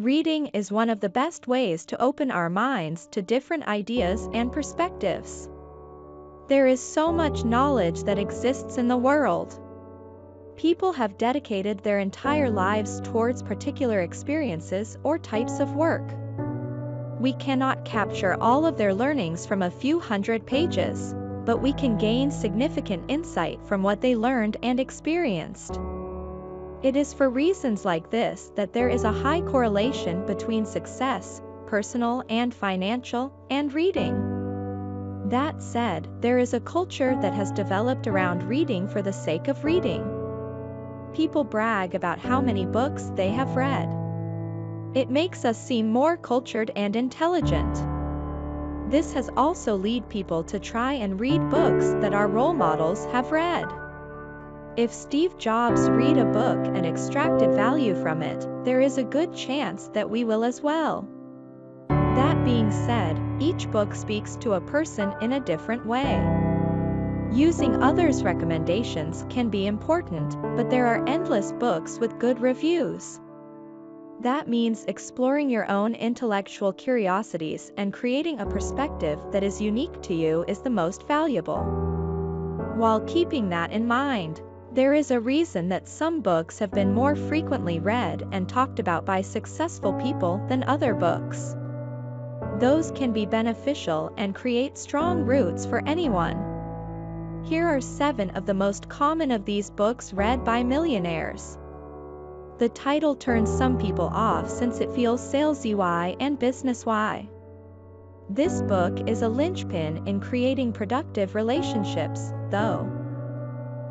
Reading is one of the best ways to open our minds to different ideas and perspectives. There is so much knowledge that exists in the world. People have dedicated their entire lives towards particular experiences or types of work. We cannot capture all of their learnings from a few hundred pages, but we can gain significant insight from what they learned and experienced. It is for reasons like this that there is a high correlation between success, personal and financial, and reading. That said, there is a culture that has developed around reading for the sake of reading. People brag about how many books they have read. It makes us seem more cultured and intelligent. This has also led people to try and read books that our role models have read. If Steve Jobs read a book and extracted value from it, there is a good chance that we will as well. That being said, each book speaks to a person in a different way. Using others' recommendations can be important, but there are endless books with good reviews. That means exploring your own intellectual curiosities and creating a perspective that is unique to you is the most valuable. While keeping that in mind, there is a reason that some books have been more frequently read and talked about by successful people than other books. Those can be beneficial and create strong roots for anyone. Here are 7 of the most common of these books read by millionaires. The title turns some people off since it feels salesy and business-y. This book is a linchpin in creating productive relationships, though.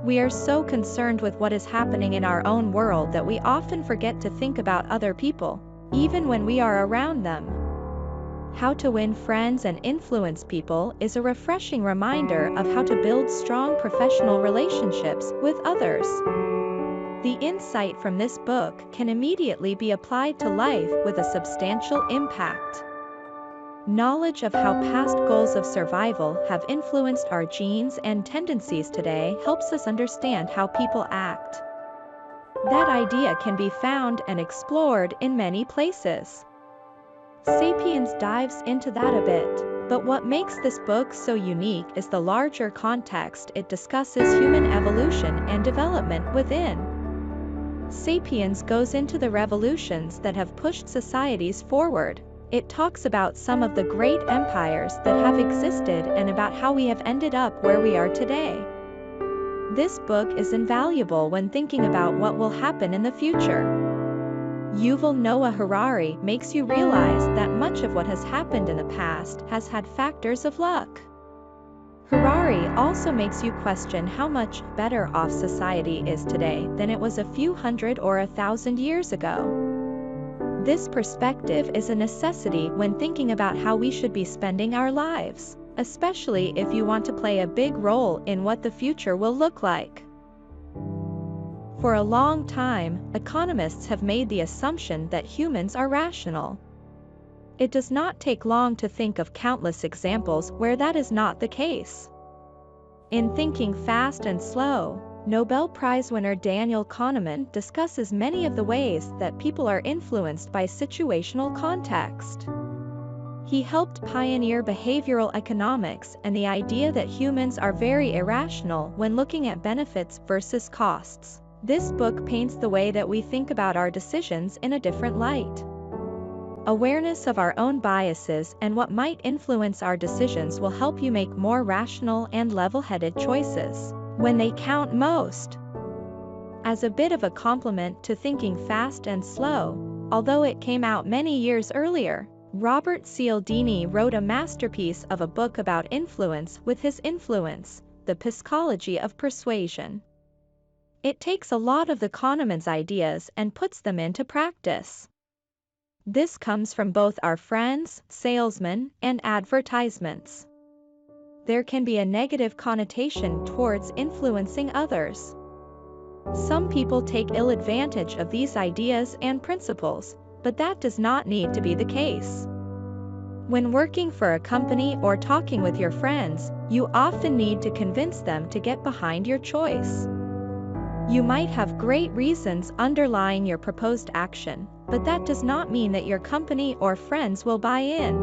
We are so concerned with what is happening in our own world that we often forget to think about other people, even when we are around them. How to Win Friends and Influence People is a refreshing reminder of how to build strong professional relationships with others. The insight from this book can immediately be applied to life with a substantial impact. Knowledge of how past goals of survival have influenced our genes and tendencies today helps us understand how people act. That idea can be found and explored in many places. Sapiens dives into that a bit, but what makes this book so unique is the larger context it discusses human evolution and development within. Sapiens goes into the revolutions that have pushed societies forward. It talks about some of the great empires that have existed and about how we have ended up where we are today. This book is invaluable when thinking about what will happen in the future. Yuval Noah Harari makes you realize that much of what has happened in the past has had factors of luck. Harari also makes you question how much better off society is today than it was a few hundred or 1,000 years ago. This perspective is a necessity when thinking about how we should be spending our lives, especially if you want to play a big role in what the future will look like. For a long time, economists have made the assumption that humans are rational. It does not take long to think of countless examples where that is not the case. In Thinking Fast and Slow, Nobel Prize winner Daniel Kahneman discusses many of the ways that people are influenced by situational context. He helped pioneer behavioral economics and the idea that humans are very irrational when looking at benefits versus costs. This book paints the way that we think about our decisions in a different light. Awareness of our own biases and what might influence our decisions will help you make more rational and level-headed choices when they count most. As a bit of a compliment to Thinking Fast and Slow, although it came out many years earlier, Robert Cialdini wrote a masterpiece of a book about influence with his influence, The Psychology of Persuasion. It takes a lot of the Kahneman's ideas and puts them into practice. This comes from both our friends, salesmen, and advertisements. There can be a negative connotation towards influencing others. Some people take ill advantage of these ideas and principles, but that does not need to be the case. When working for a company or talking with your friends, you often need to convince them to get behind your choice. You might have great reasons underlying your proposed action, but that does not mean that your company or friends will buy in.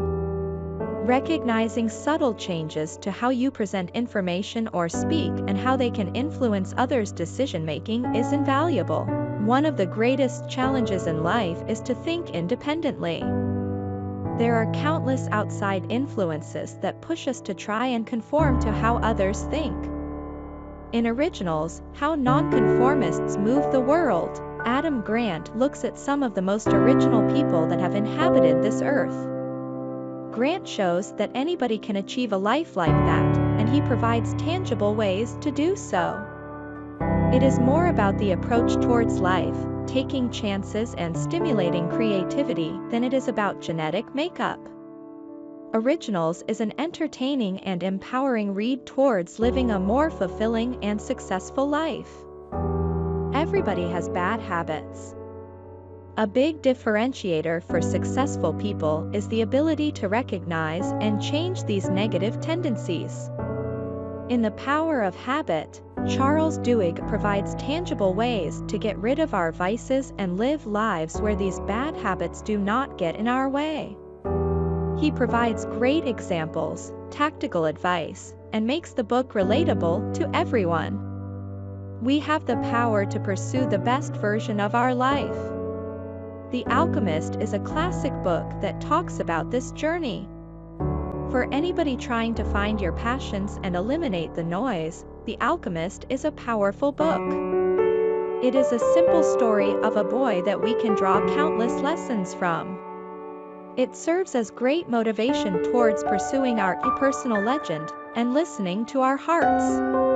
Recognizing subtle changes to how you present information or speak and how they can influence others' decision-making is invaluable. One of the greatest challenges in life is to think independently. There are countless outside influences that push us to try and conform to how others think. In Originals, How Nonconformists Move the World, Adam Grant looks at some of the most original people that have inhabited this earth. Grant shows that anybody can achieve a life like that, and he provides tangible ways to do so. It is more about the approach towards life, taking chances and stimulating creativity, than it is about genetic makeup. Originals is an entertaining and empowering read towards living a more fulfilling and successful life. Everybody has bad habits. A big differentiator for successful people is the ability to recognize and change these negative tendencies. In The Power of Habit, Charles Duhigg provides tangible ways to get rid of our vices and live lives where these bad habits do not get in our way. He provides great examples, tactical advice, and makes the book relatable to everyone. We have the power to pursue the best version of our life. The Alchemist is a classic book that talks about this journey. For anybody trying to find your passions and eliminate the noise, The Alchemist is a powerful book. It is a simple story of a boy that we can draw countless lessons from. It serves as great motivation towards pursuing our personal legend and listening to our hearts.